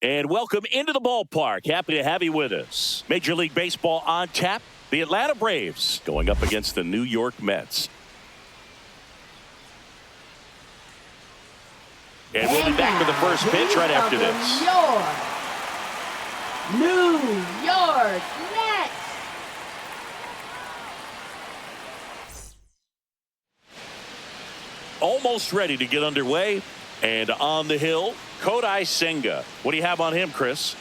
And welcome into the ballpark. Happy to have you with us. Major League Baseball on tap. The Atlanta Braves going up against the New York Mets. And we'll be back with the first pitch right after this. New York Mets. Almost ready to get underway. And on the hill, Kodai Senga. What do you have on him, Chris?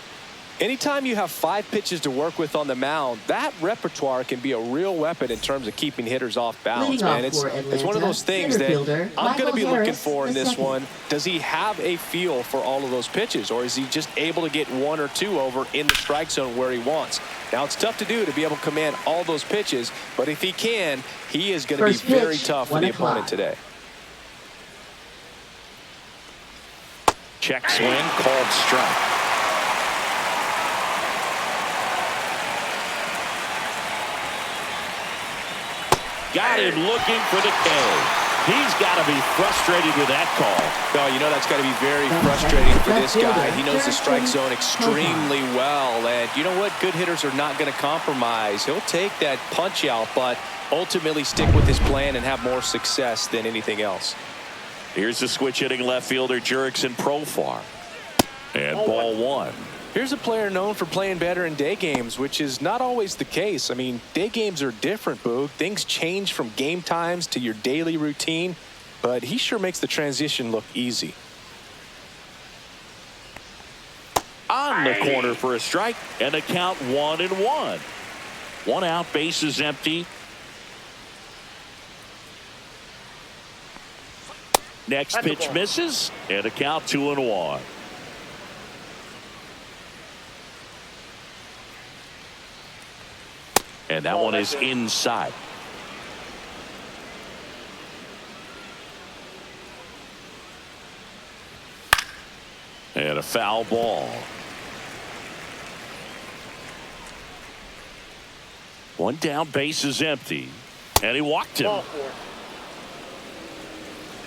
Anytime you have 5 pitches to work with on the mound, that repertoire can be a real weapon in terms of keeping hitters off balance, man. It's one of those things that I'm going to be looking for in this one. Does he have a feel for all of those pitches, or is he just able to get 1 or 2 over in the strike zone where he wants? Now, it's tough to do to be able to command all those pitches, but if he can, he is going to be very tough for the opponent today. Check swing, called strike. Got him looking for the K. He's got to be frustrated with that call. No, you know that's got to be very frustrating for this guy. He knows the strike zone extremely well. And you know what? Good hitters are not going to compromise. He'll take that punch out, but ultimately stick with his plan and have more success than anything else. Here's the switch hitting left fielder Jurickson Profar. And ball 1. Here's a player known for playing better in day games, which is not always the case. I mean, day games are different, Boog. Things change from game times to your daily routine, but he sure makes the transition look easy. On the corner for a strike, and the count 1-1. 1 out, bases empty. Next pitch misses, and a count 2-1. And that one is inside. And a foul ball. 1 down, base is empty. And he walked him.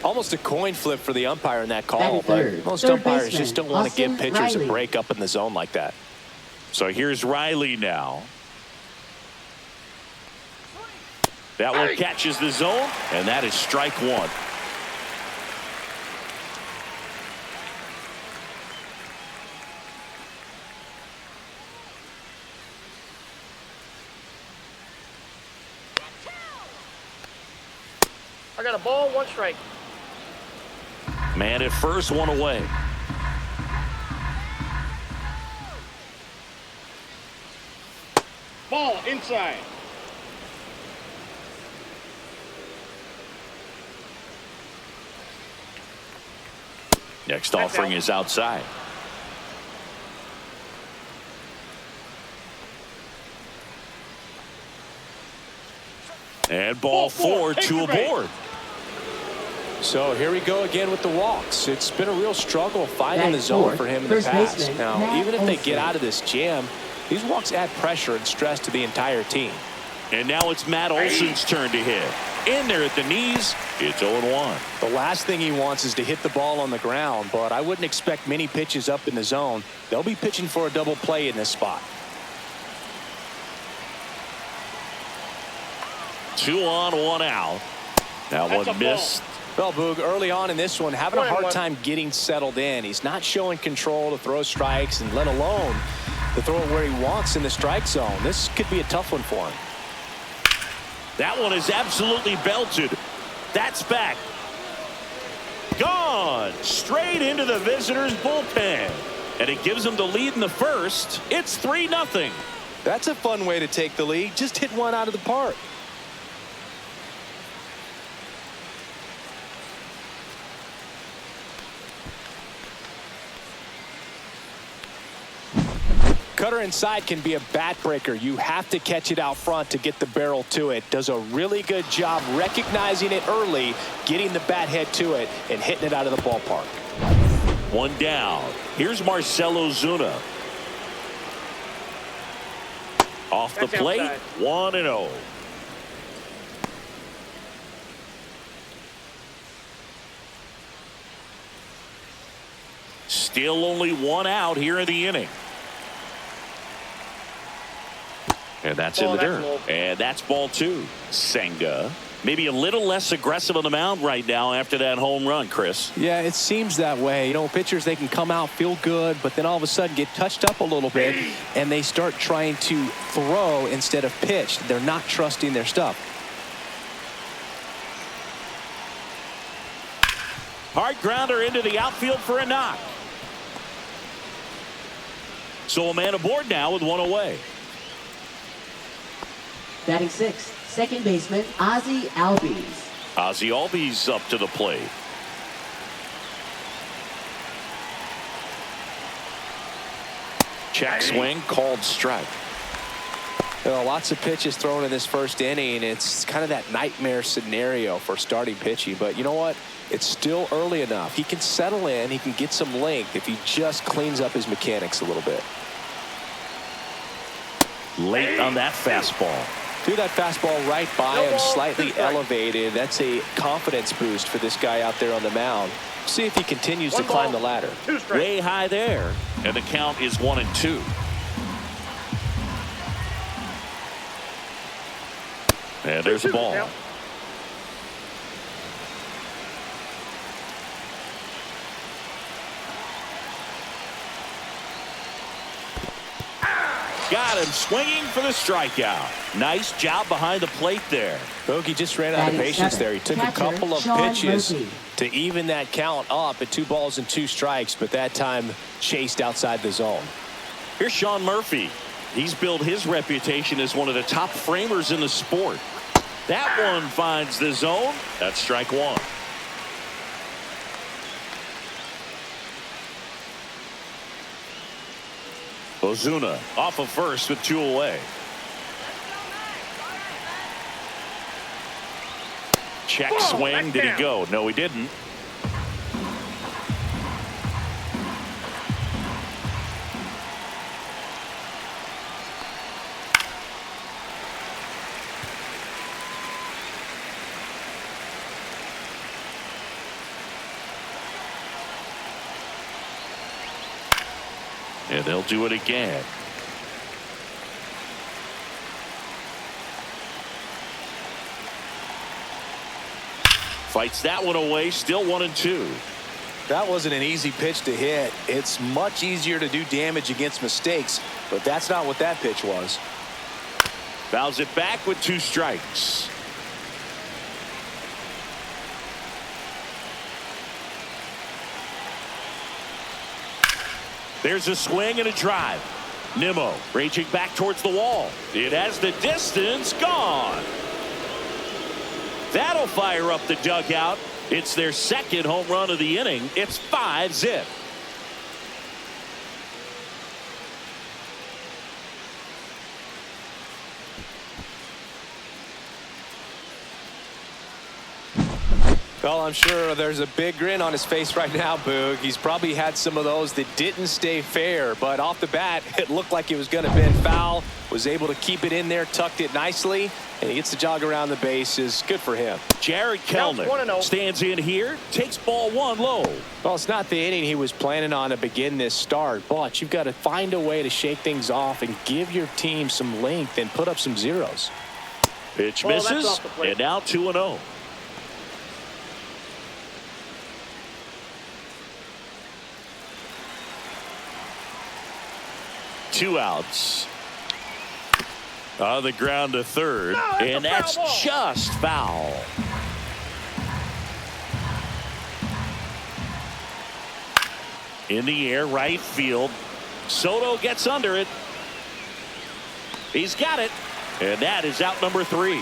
Almost a coin flip for the umpire in that call, but most umpires just don't want to give pitchers a break up in the zone like that. So here's Riley now. That one catches the zone, and that is strike 1. I got a ball, 1 strike. Man at first, 1 away. Ball inside. Next offering is outside. And ball 4, 2 aboard. So here we go again with the walks. It's been a real struggle finding the zone for him in the past. Now, even if they get out of this jam, these walks add pressure and stress to the entire team. And now it's Matt Olson's turn to hit. In there at the knees, it's 0-1. The last thing he wants is to hit the ball on the ground, but I wouldn't expect many pitches up in the zone. They'll be pitching for a double play in this spot. 2 on, 1 out. That one missed. Well, Boog, early on in this one, having a hard time getting settled in. He's not showing control to throw strikes, and let alone to throw it where he wants in the strike zone. This could be a tough one for him. That one is absolutely belted. That's back. Gone. Straight into the visitors' bullpen. And it gives them the lead in the first. It's 3-0. That's a fun way to take the lead. Just hit one out of the park. Cutter inside can be a bat breaker. You have to catch it out front to get the barrel to it. Does a really good job recognizing it early, getting the bat head to it, and hitting it out of the ballpark. 1 down. Here's Marcell Ozuna. Off the plate, 1-0. Still only one out here in the inning. And that's in the dirt. And that's ball 2. Senga maybe a little less aggressive on the mound right now after that home run, Chris. Yeah, it seems that way. You know, pitchers, they can come out, feel good, but then all of a sudden get touched up a little bit, and they start trying to throw instead of pitch. They're not trusting their stuff. Hard grounder into the outfield for a knock. So a man aboard now with one away. Batting 6th, second baseman Ozzie Albies. Ozzie Albies up to the plate. Check swing, called strike. You know, lots of pitches thrown in this first inning. It's kind of that nightmare scenario for starting pitching. But you know what? It's still early enough. He can settle in. He can get some length if he just cleans up his mechanics a little bit. Late on that fastball. Threw that fastball right by him, slightly elevated. That's a confidence boost for this guy out there on the mound. See if he continues to climb the ladder. Way high there. And the count is 1-2. And there's a ball. Got him swinging for the strikeout. Nice job behind the plate there. Bogey just ran out of patience there. He took a couple of pitches to even that count up at 2 balls and 2 strikes, but that time chased outside the zone. Here's Sean Murphy. He's built his reputation as one of the top framers in the sport. That one finds the zone. That's strike 1. Ozuna off of first with 2 away. Check swing. Did he go? No, he didn't. And they'll do it again. Fights that one away. Still 1-2. That wasn't an easy pitch to hit. It's much easier to do damage against mistakes, but that's not what that pitch was. Fouls it back with 2 strikes. There's a swing and a drive. Nimmo raging back towards the wall. It has the distance gone. That'll fire up the dugout. It's their second home run of the inning. It's 5-zip. Well, I'm sure there's a big grin on his face right now, Boog. He's probably had some of those that didn't stay fair, but off the bat, it looked like it was going to bend foul. Was able to keep it in there, tucked it nicely, and he gets the jog around the bases. Good for him. Jared Kellner stands in here, takes ball 1 low. Well, it's not the inning he was planning on to begin this start, but you've got to find a way to shake things off and give your team some length and put up some zeros. Pitch misses, and now 2-0. Two outs. On the ground to third, and that's just foul. In the air, right field. Soto gets under it. He's got it, and that is out number 3.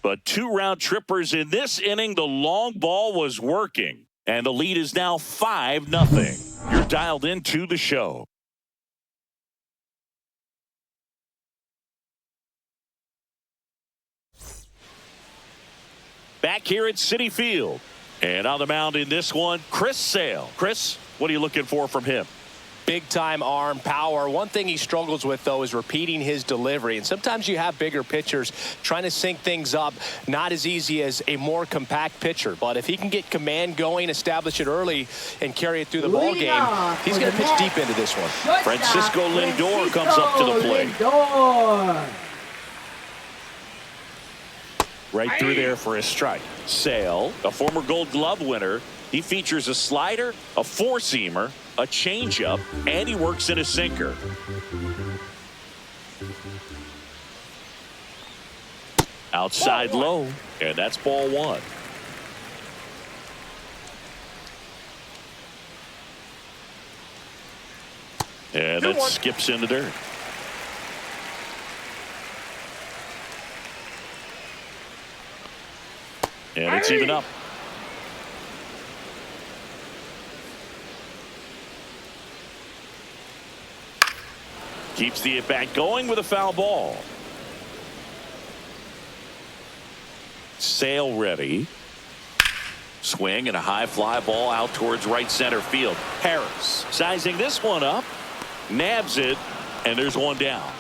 But 2 round trippers in this inning. The long ball was working, and the lead is now 5-0. You're dialed into the show. Back here at Citi Field. And on the mound in this one, Chris Sale. Chris, what are you looking for from him? big-time arm power. One thing he struggles with, though, is repeating his delivery. And sometimes you have bigger pitchers trying to sync things up. Not as easy as a more compact pitcher. But if he can get command going, establish it early, and carry it through the ball game, he's going to pitch deep into this one. Francisco Lindor comes up to the plate. Lindor. Right through there for a strike. Sale, a former Gold Glove winner. He features a slider, a four-seamer, a changeup, and he works in a sinker. Outside low, and that's ball one. And that skips into dirt. And it's even up. Keeps the at-bat going with a foul ball. Sale ready. Swing and a high fly ball out towards right center field. Harris sizing this one up. Nabs it, and there's one down.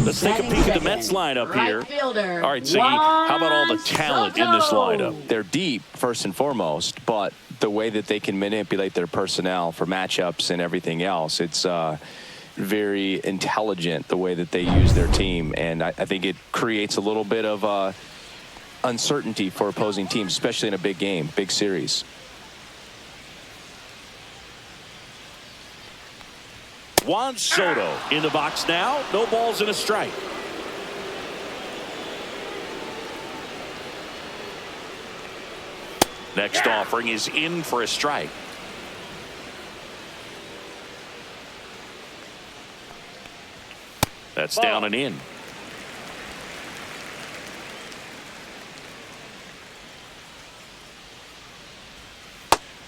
Let's take a peek at the Mets lineup here. All right, Siggy, how about all the talent in this lineup? They're deep, first and foremost, but the way that they can manipulate their personnel for matchups and everything else, it's very intelligent the way that they use their team. And I think it creates a little bit of uncertainty for opposing teams, especially in a big game, big series. Juan Soto in the box now. No balls and a strike. Next offering is in for a strike. That's down and in.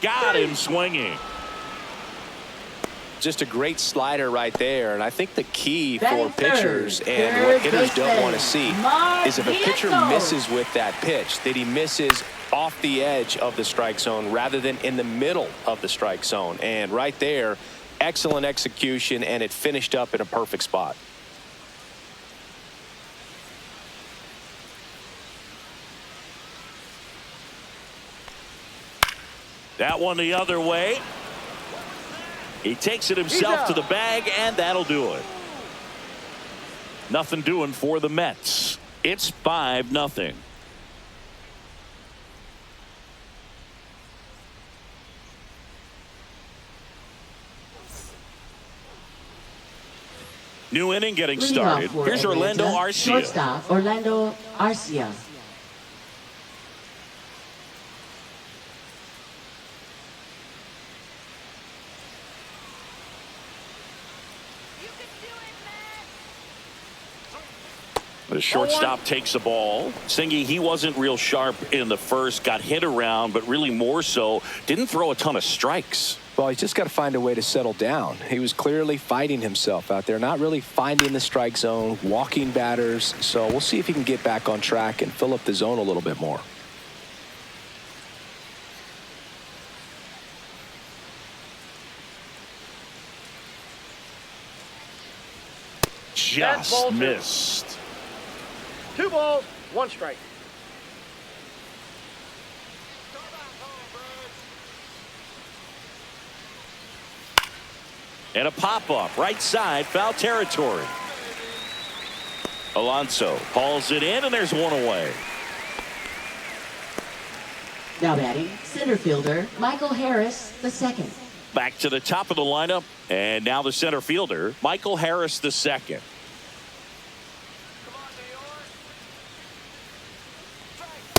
Got him swinging. Just a great slider right there. And I think the key for pitchers and what hitters don't want to see is if a pitcher misses with that pitch, that he misses off the edge of the strike zone rather than in the middle of the strike zone. And right there, excellent execution, and it finished up in a perfect spot. That one the other way. He takes it himself to the bag, and that'll do it. Nothing doing for the Mets. It's 5-0. New inning getting started. Here's Orlando Arcia. Shortstop, Orlando Arcia. The shortstop takes the ball. Singy, he wasn't real sharp in the first, got hit around, but really more so, didn't throw a ton of strikes. Well, he's just got to find a way to settle down. He was clearly fighting himself out there, not really finding the strike zone, walking batters. So we'll see if he can get back on track and fill up the zone a little bit more. Just missed. 2 balls, 1 strike. And a pop-up, right side, foul territory. Alonso hauls it in, and there's one away. Now batting, center fielder, Michael Harris, the second. Back to the top of the lineup, and now the center fielder, Michael Harris, the second.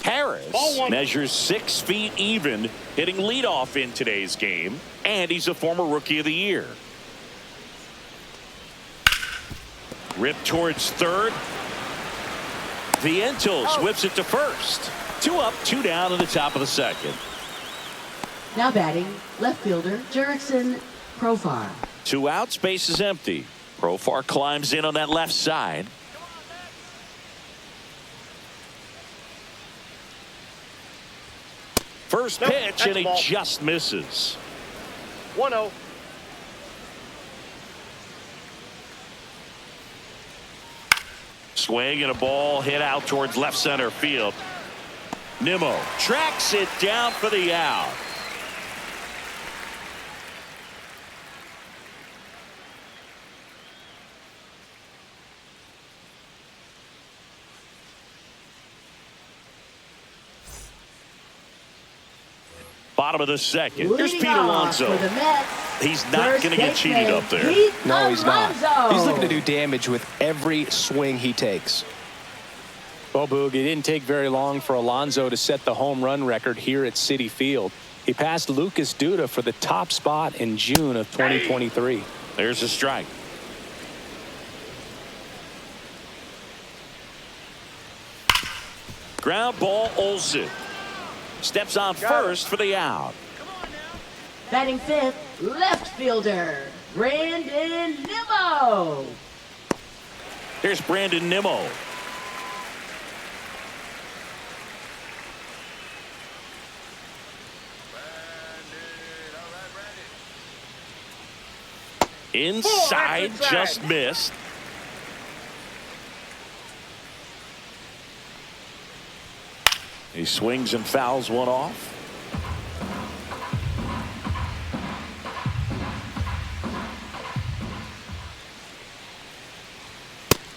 Harris measures 6 feet even, hitting leadoff in today's game, and he's a former Rookie of the Year. Ripped towards third. Vientos whips it to first. 2 up, 2 down in the top of the second. Now batting, left fielder, Jurickson Profar. 2 outs, base is empty. Profar climbs in on that left side. First pitch, and he just misses. 1-0. Swing and a ball hit out towards left center field. Nimmo tracks it down for the out. Bottom of the second. Here's Pete Alonso. He's not going to get cheated up there. No, he's not. He's looking to do damage with every swing he takes. Well, Boog, it didn't take very long for Alonso to set the home run record here at Citi Field. He passed Lucas Duda for the top spot in June of 2023. There's a strike. Ground ball, Olsen. Steps on first for the out. Batting fifth, left fielder, Brandon Nimmo. Here's Brandon Nimmo. Inside, just missed. He swings and fouls one off.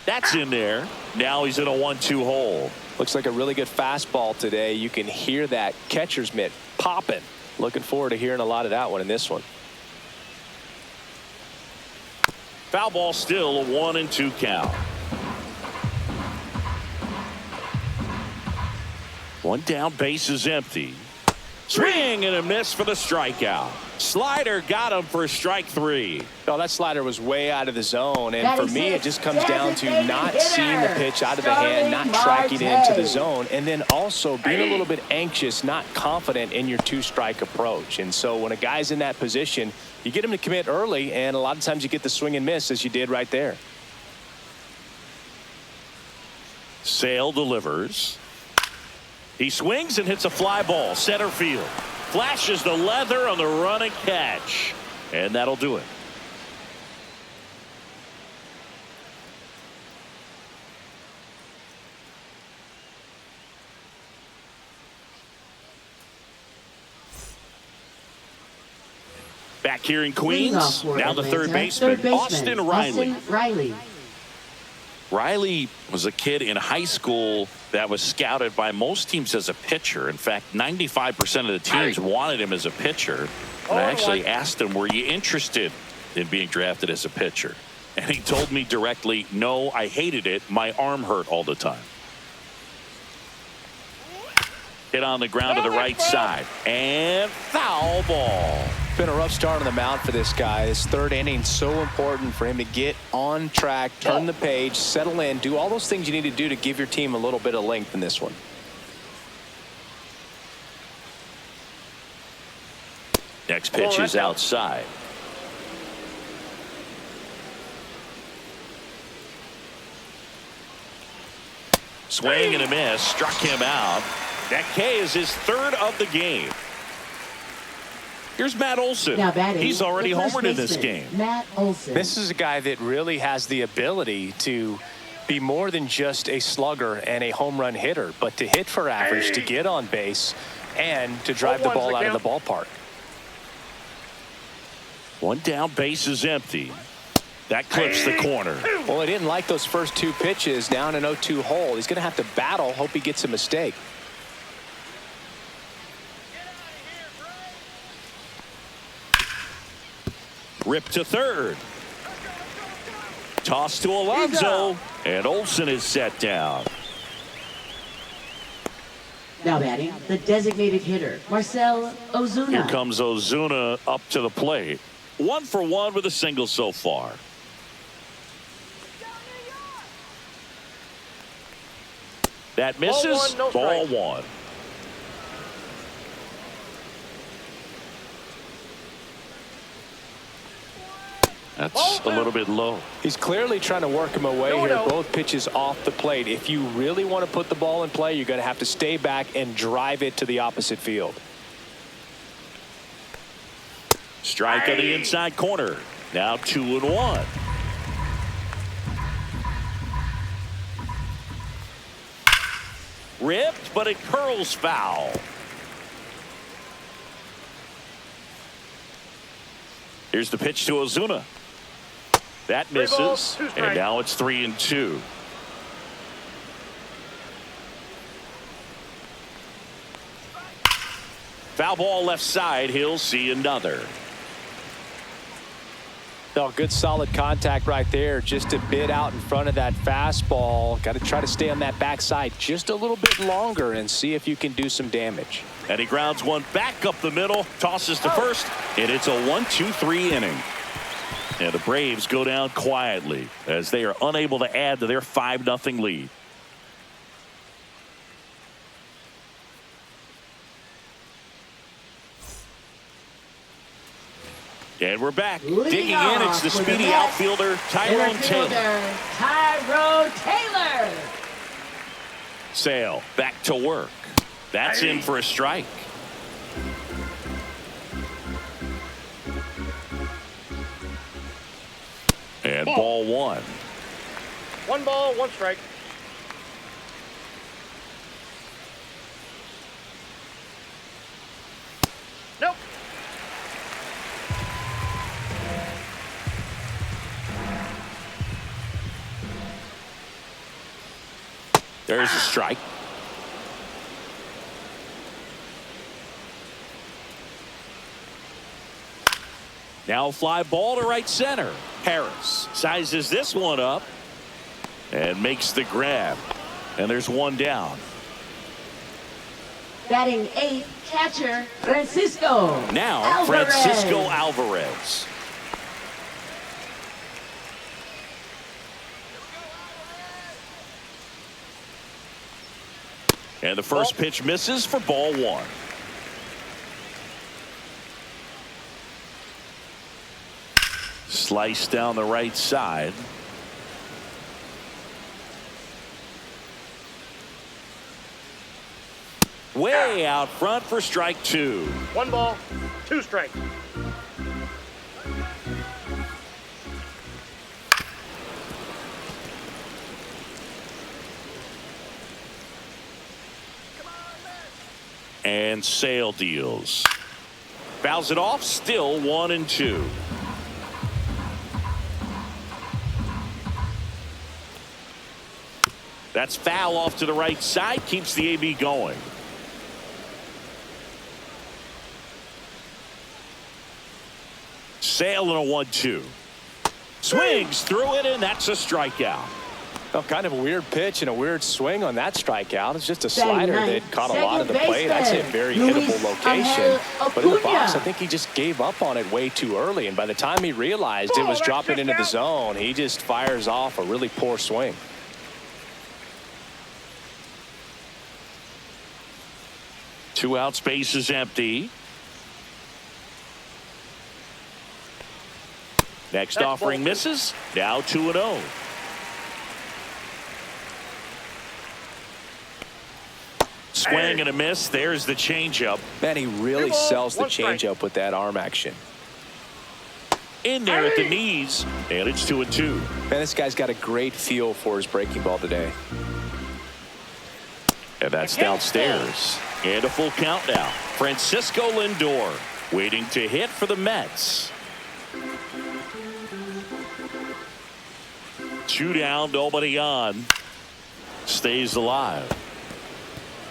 That's in there. Now he's in a 1-2 hole. Looks like a really good fastball today. You can hear that catcher's mitt popping. Looking forward to hearing a lot of that one in this one. Foul ball, still a 1-2 count. One down, base is empty. Swing and a miss for the strikeout. Slider got him for strike 3. No, that slider was way out of the zone, and for me it just comes down to not seeing the pitch out of the hand, not tracking it into the zone, and then also being a little bit anxious, not confident in your 2-strike approach. And so when a guy's in that position, you get him to commit early, and a lot of times you get the swing and miss as you did right there. Sale delivers. He swings and hits a fly ball, center field. Flashes the leather on the run and catch. And that'll do it. Back here in Queens, now the third baseman, Austin Riley. Riley was a kid in high school that was scouted by most teams as a pitcher. In fact, 95% of the teams wanted him as a pitcher. And I actually asked him, were you interested in being drafted as a pitcher? And he told me directly, no, I hated it. My arm hurt all the time. Hit on the ground to the right side. And foul ball. Been a rough start on the mound for this guy. His third inning, so important for him to get on track, turn the page, settle in, do all those things you need to do to give your team a little bit of length in this one. Next pitch is outside. Swing and a miss, struck him out. That K is his third of the game. Here's Matt Olson. He's already homered in this game. Matt Olson. This is a guy that really has the ability to be more than just a slugger and a home run hitter, but to hit for average, to get on base, and to drive the ball out of the ballpark. One down, base is empty. That clips the corner. Well, he didn't like those first 2 pitches down an 0-2 hole. He's going to have to battle, hope he gets a mistake. Rip to third. Toss to Alonso. And Olsen is set down. Now batting, the designated hitter, Marcell Ozuna. Here comes Ozuna up to the plate. 1 for 1 with a single so far. That misses. Ball 1. That's a little bit low. He's clearly trying to work him away here. Both pitches off the plate. If you really want to put the ball in play, you're going to have to stay back and drive it to the opposite field. Strike on the inside corner. Now 2-1. Ripped, but it curls foul. Here's the pitch to Ozuna. That misses, and now it's 3-2. Foul ball left side. He'll see another. No, good solid contact right there. Just a bit out in front of that fastball. Got to try to stay on that backside just a little bit longer and see if you can do some damage. And he grounds one back up the middle, tosses to first, and it's a 1-2-3 inning. And the Braves go down quietly as they are unable to add to their 5-0 lead. And we're back. Digging in, it's the speedy outfielder, Tyrone Taylor. Sale back to work. That's in for a strike. And ball one. 1 ball, 1 strike. Nope. There's a strike. Now fly ball to right center. Harris sizes this one up and makes the grab. And there's one down. Batting 8th, catcher Francisco Now Francisco Alvarez. And the first pitch misses for ball one. Slice down the right side. Way out front for strike 2. 1 ball, 2 strikes. And Sale deals. Fouls it off, still 1-2. That's foul off to the right side, keeps the AB going. Sale in a 1-2. Swings through it, and that's a strikeout. Well, kind of a weird pitch and a weird swing on that strikeout. It's just a slider that caught a lot of the plate. I'd say a very hittable location. But in the box, I think he just gave up on it way too early. And by the time he realized it was dropping into the zone, he just fires off a really poor swing. Two out, space is empty. Next offering misses. Now 2-0. Swing and a miss. There's the changeup. Man, he really sells the changeup with that arm action. In there at the knees, and it's 2-2. Man, this guy's got a great feel for his breaking ball today. And that's downstairs. And a full count now. Francisco Lindor waiting to hit for the Mets. 2 down, nobody on. Stays alive.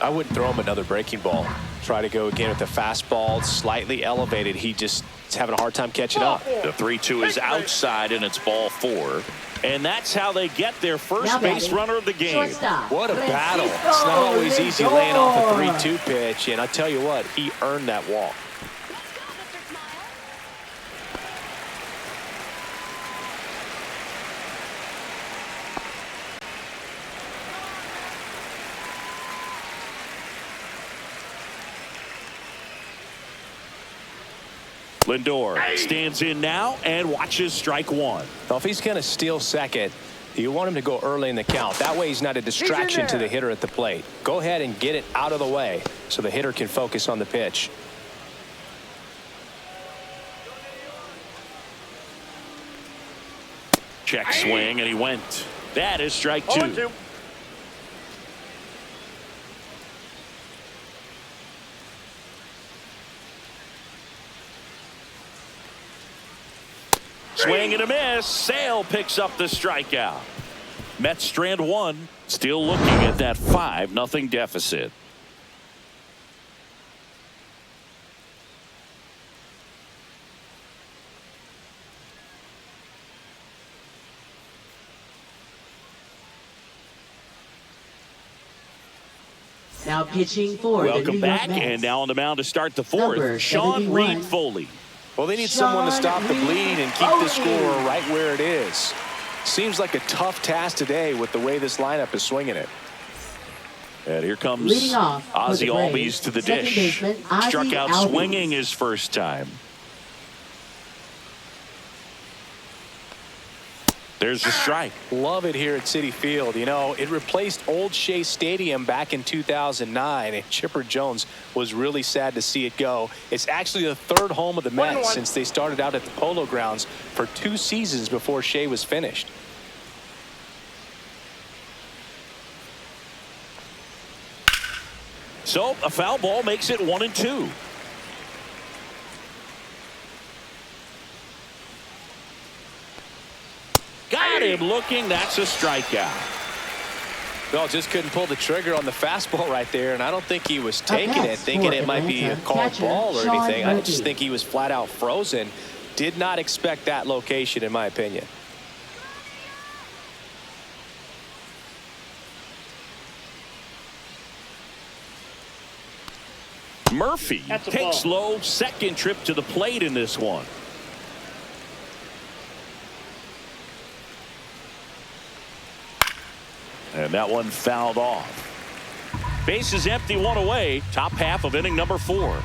I wouldn't throw him another breaking ball. Try to go again with the fastball, slightly elevated. He just is having a hard time catching up. The 3-2 is outside, and it's ball 4. And that's how they get their first base runner of the game. What a battle. It's not always easy laying off a 3-2 pitch, and I tell you what, he earned that walk. Lindor stands in now and watches strike 1. Now, if he's going to steal second, you want him to go early in the count. That way he's not a distraction to the hitter at the plate. Go ahead and get it out of the way so the hitter can focus on the pitch. Check swing, and he went. That is strike 2. Swing and a miss. Sale picks up the strikeout. Mets strand one. Still looking at that 5-0 deficit. Now pitching for the New Welcome York back, Mets. and now on the mound to start the fourth, Number Sean 71. Reed Foley. Well, they need someone to stop the bleed and keep the score right where it is. Seems like a tough task today with the way this lineup is swinging it. And here comes Leading off for Ozzie the Braves, Albies to the second dish. baseman, Ozzie Struck out Albies. swinging his first time. There's the strike. Love it here at Citi Field. You know, it replaced Old Shea Stadium back in 2009, and Chipper Jones was really sad to see it go. It's actually the third home of the Mets since they started out at the Polo Grounds for 2 seasons before Shea was finished. So a foul ball makes it 1-2. Got him looking. That's a strikeout. Well, just couldn't pull the trigger on the fastball right there, and I don't think he was taking it, thinking it might be a called ball or anything. I just think he was flat out frozen. Did not expect that location, in my opinion. Murphy That's a takes ball. low, second trip to the plate in this one. And that one fouled off. Base is empty, 1 away. Top half of inning number 4.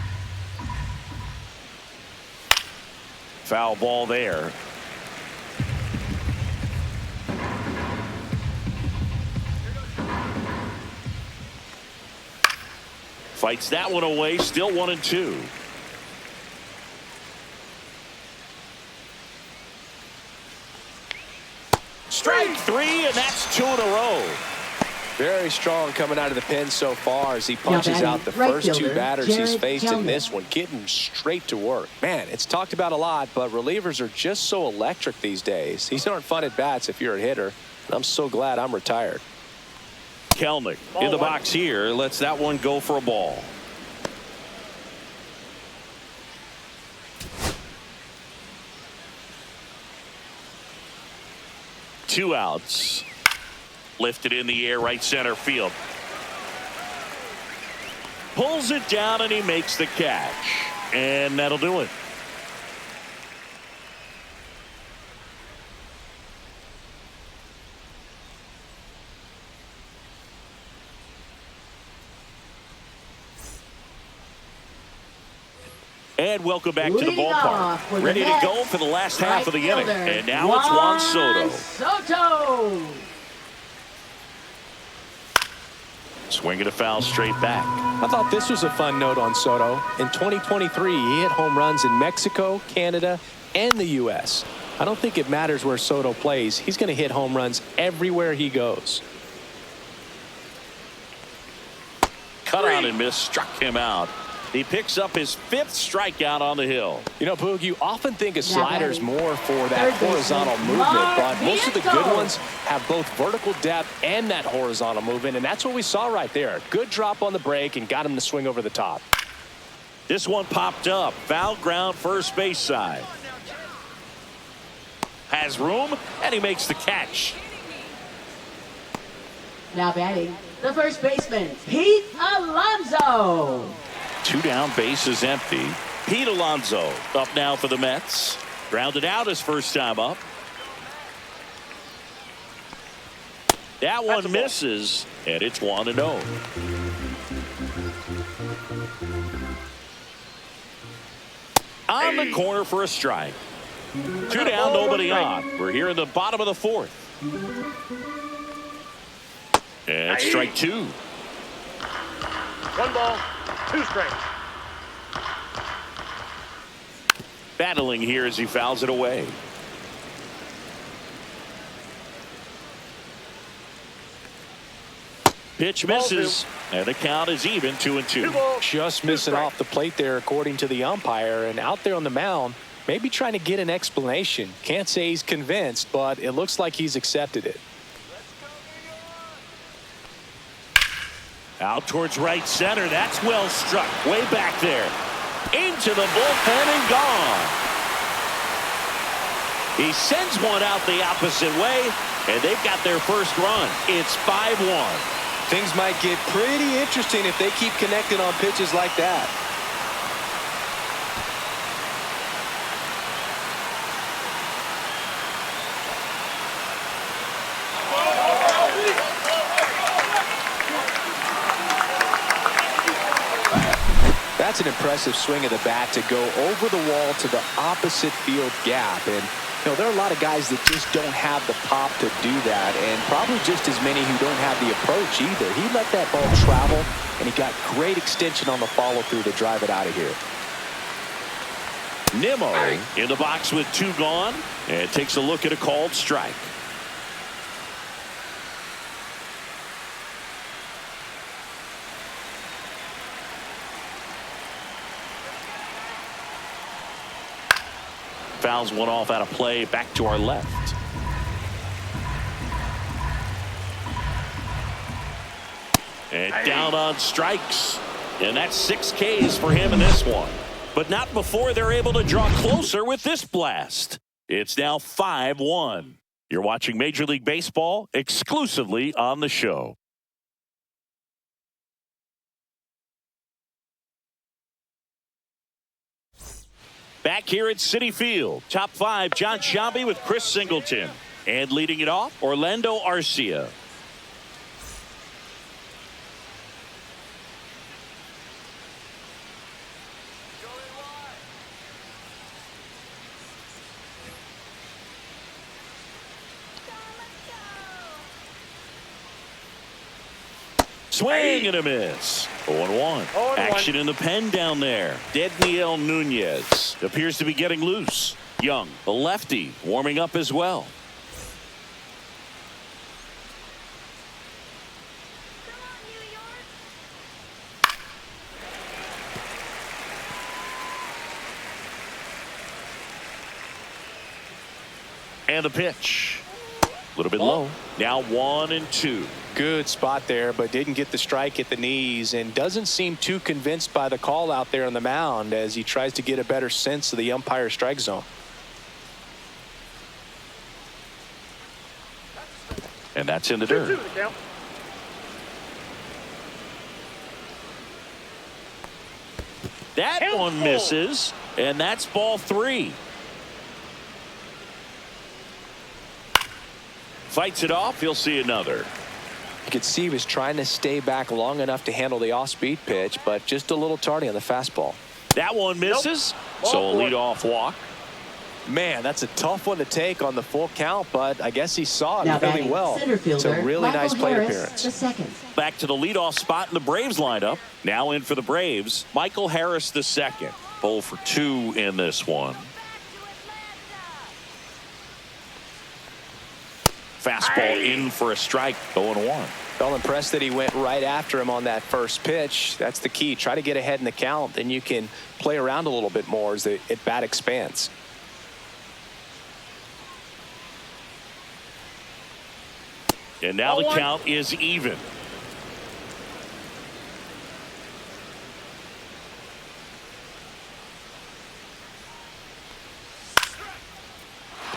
Foul ball there. Fights that one away, still 1-2. Strike 3, and that's 2 in a row. Very strong coming out of the pen so far as he punches out the right first 2 fielder, batters he's Jared faced in Kelman. this one, getting straight to work. Man, it's talked about a lot, but relievers are just so electric these days. These aren't fun at bats if you're a hitter, and I'm so glad I'm retired. Kelnick in the box here, lets that one go for a ball. Two outs. Lifted in the air, right center field. Pulls it down and he makes the catch. And that'll do it. And welcome back to the ballpark. Ready to go for the last half of the inning. And now it's Juan Soto. Soto. Swinging a foul straight back. I thought this was a fun note on Soto. In 2023, he hit home runs in Mexico, Canada, and the U.S. I don't think it matters where Soto plays. He's going to hit home runs everywhere he goes. Cut out and miss, struck him out. He picks up his 5th strikeout on the hill. You know, Boog, you often think of sliders more for that horizontal movement, but most of the good ones have both vertical depth and that horizontal movement, and that's what we saw right there. Good drop on the break and got him to swing over the top. This one popped up. Foul ground, first base side. Has room, and he makes the catch. Now batting, the first baseman, Pete Alonso. 2 down, base is empty. Pete Alonso up now for the Mets. Grounded out his first time up. That one misses, and it's 1-0. On the corner for a strike. 2 down, nobody on. We're here in the bottom of the 4th. And strike 2. 1 ball, 2 strikes. Battling here as he fouls it away. Pitch misses, and the count is even, 2-2. Just missing off the plate there, according to the umpire. And out there on the mound, maybe trying to get an explanation. Can't say he's convinced, but it looks like he's accepted it. Out towards right center. That's well struck. Way back there. Into the bullpen and gone. He sends one out the opposite way, and they've got their first run. It's 5-1. Things might get pretty interesting if they keep connecting on pitches like that. That's an impressive swing of the bat to go over the wall to the opposite field gap. And you know, there are a lot of guys that just don't have the pop to do that, and probably just as many who don't have the approach either. He let that ball travel, and he got great extension on the follow-through to drive it out of here. Nimmo in the box with 2 gone, and takes a look at a called strike. Fouls one off out of play, back to our left. And down on strikes. And that's 6 Ks for him in this one. But not before they're able to draw closer with this blast. It's now 5-1. You're watching Major League Baseball exclusively on the show. Back here at Citi Field, top 5, John Sciambi with Chris Singleton. And leading it off, Orlando Arcia. Swing and a miss. 0-1. Action in the pen down there. Dedniel Nunez appears to be getting loose. Young, the lefty, warming up as well. And the pitch. A little bit low. Now 1-2. Good spot there, but didn't get the strike at the knees, and doesn't seem too convinced by the call out there on the mound as he tries to get a better sense of the umpire strike zone. And that's in the dirt. That one misses, and that's ball 3. Fights it off. He'll see another. You could see he was trying to stay back long enough to handle the off-speed pitch, but just a little tardy on the fastball. That one misses, so a leadoff walk. Man, that's a tough one to take on the full count, but I guess he saw it now really well. It's a really nice plate appearance. Back to the leadoff spot in the Braves lineup. Now in for the Braves, Michael Harris the second. 0 for 2 in this one. Fastball in for a strike, 0-1. Felt impressed that he went right after him on that first pitch. That's the key. Try to get ahead in the count, then you can play around a little bit more as the at-bat expands. And now the count is even.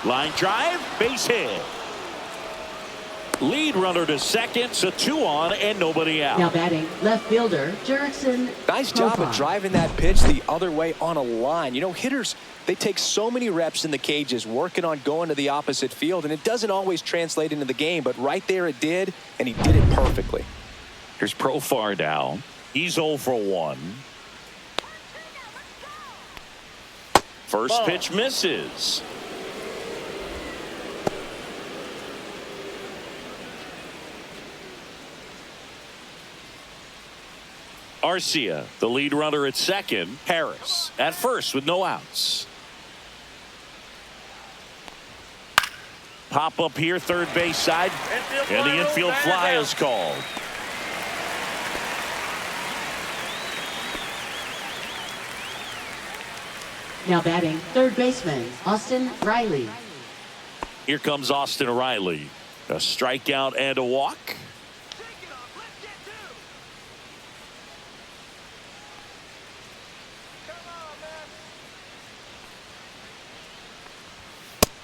Line drive, base hit. Lead runner to second, so 2 on and nobody out. Now batting, left fielder, Jurickson. Nice job of driving that pitch the other way on a line. You know, hitters, they take so many reps in the cages working on going to the opposite field, and it doesn't always translate into the game, but right there it did, and he did it perfectly. Here's Profar down. He's 0 for 1. First pitch misses. Arcia, the lead runner at second. Harris at first with no outs. Pop up here, third base side, and the infield fly is called. Now batting, third baseman, Austin Riley. Here comes Austin Riley. A strikeout and a walk.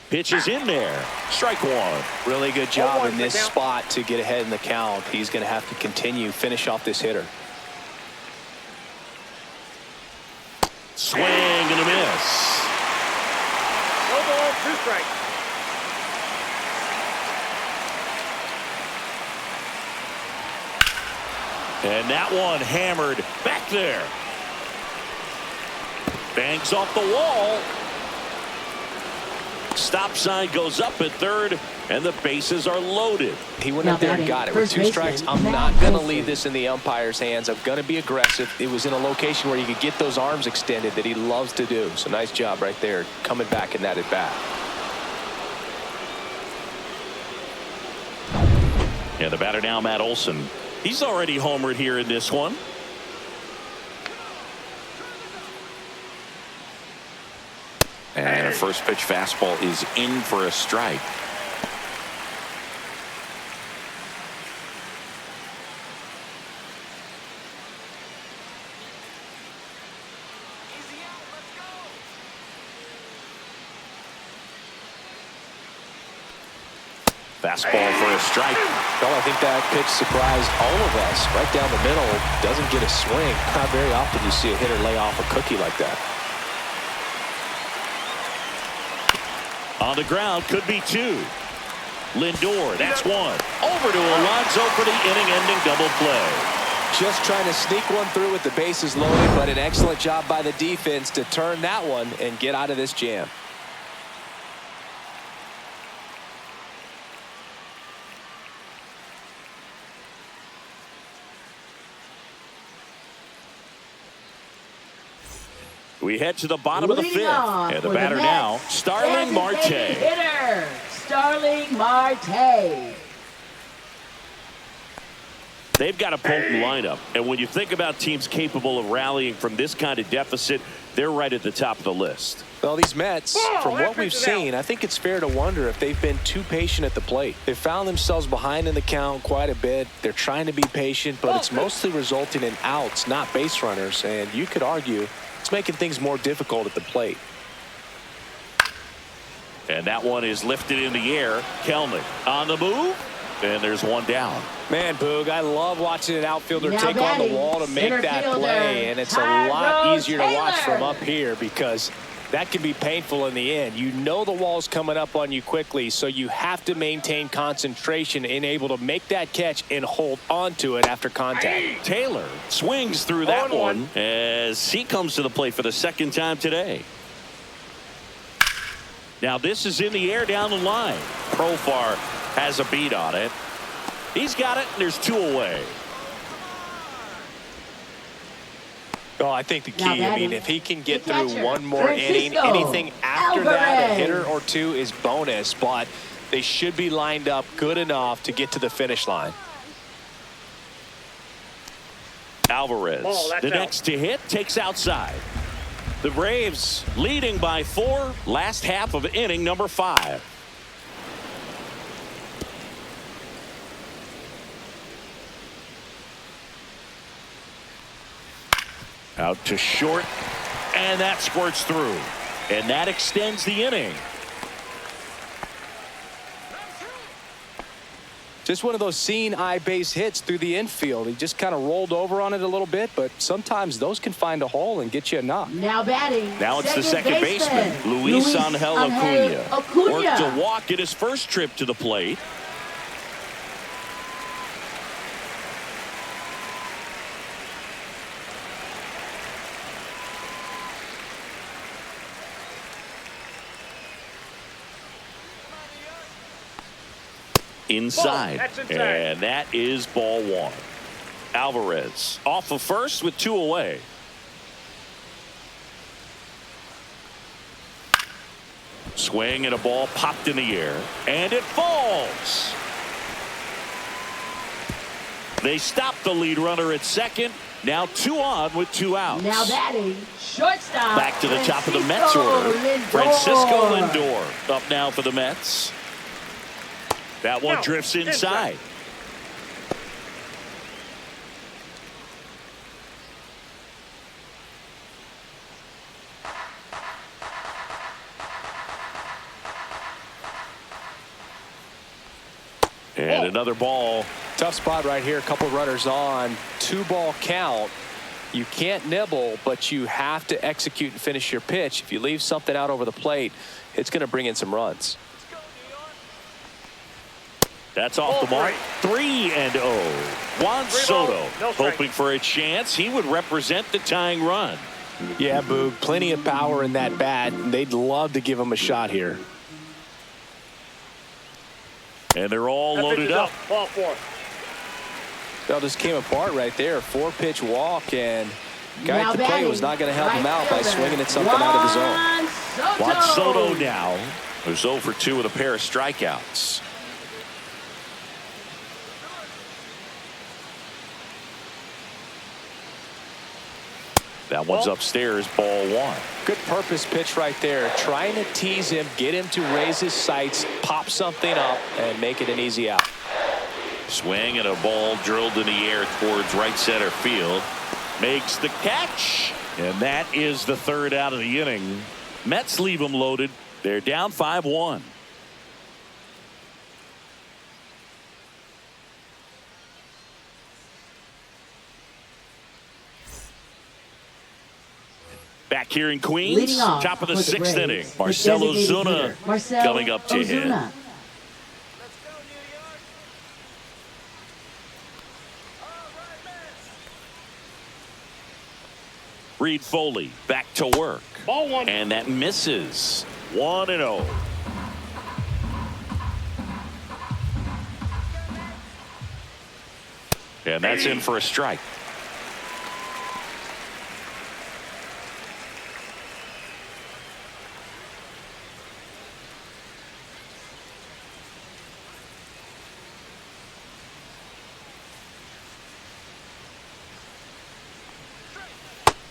Pitch is in there. Strike one. Really good job in this spot to get ahead in the count. He's going to have to finish off this hitter. Swing and a miss. No ball, 2 strikes. And that one hammered back there. Bangs off the wall. Stop sign goes up at third, and the bases are loaded. He went up there and got it with 2 strikes. I'm not going to leave this in the umpire's hands. I'm going to be aggressive. It was in a location where you could get those arms extended that he loves to do. So nice job right there, coming back in that at bat. Yeah, the batter now, Matt Olson. He's already homered here in this one. And a first pitch fastball is in for a strike. Fastball for a strike. Well, I think that pitch surprised all of us. Right down the middle, doesn't get a swing. Not very often you see a hitter lay off a cookie like that. On the ground, could be 2. Lindor, that's 1. Over to Alonso for the inning-ending double play. Just trying to sneak one through with the bases loaded, but an excellent job by the defense to turn that one and get out of this jam. We head to the bottom of the 5th. And the batter now, Starling Marte. Hitter, Starling Marte. They've got a potent lineup. And when you think about teams capable of rallying from this kind of deficit, they're right at the top of the list. Well, these Mets, from what we've seen, I think it's fair to wonder if they've been too patient at the plate. They've found themselves behind in the count quite a bit. They're trying to be patient, but it's mostly resulting in outs, not base runners. And you could argue it's making things more difficult at the plate. And that one is lifted in the air. Kelnick on the move. And there's one down. Man, Boog, I love watching an outfielder take on the wall to make that play. And it's a lot easier to watch from up here because that can be painful in the end. You know the wall's coming up on you quickly, so you have to maintain concentration and able to make that catch and hold on to it after contact. Taylor swings through that one as he comes to the plate for the 2nd time today. Now this is in the air down the line. Profar has a beat on it. He's got it, and there's 2 away. Oh, I think the key, I mean, if he can get through one more inning, anything after that, a hitter or 2 is bonus, but they should be lined up good enough to get to the finish line. Alvarez, the next to hit, takes outside. The Braves leading by 4, last half of inning number 5. Out to short, and that squirts through. And that extends the inning. Just one of those seeing eye base hits through the infield. He just kind of rolled over on it a little bit, but sometimes those can find a hole and get you a knock. Now batting. Now it's the second baseman, Luis Angel Acuna. Worked a walk at his first trip to the plate. Inside. And that is ball 1. Alvarez off of first with 2 away. Swing and a ball popped in the air, and it falls. They stop the lead runner at second. Now 2 on with 2 outs. Now batting, shortstop. Back to the top of the Mets order. Francisco Lindor up now for the Mets. That one drifts inside. And another ball. Tough spot right here. A couple runners on. 2-ball count. You can't nibble, but you have to execute and finish your pitch. If you leave something out over the plate, it's going to bring in some runs. That's off the mark. 3-0. Juan Soto hoping for a chance. He would represent the tying run. Yeah, Boog. Plenty of power in that bat. They'd love to give him a shot here. And they're all loaded up. Ball 4. That just came apart right there. 4-pitch walk, and guy at the plate was not going to help him out by swinging at something out of the zone. Juan Soto now, who's 0 for 2 with a pair of strikeouts. That one's upstairs, ball 1. Good purpose pitch right there. Trying to tease him, get him to raise his sights, pop something up, and make it an easy out. Swing and a ball drilled in the air towards right center field. Makes the catch. And that is the 3rd out of the inning. Mets leave them loaded. They're down 5-1. Back here in Queens, top of the 6th inning. Marcell Ozuna coming up to hit. Reed Foley back to work. Ball 1. And that misses. 1-0. And that's in for a strike.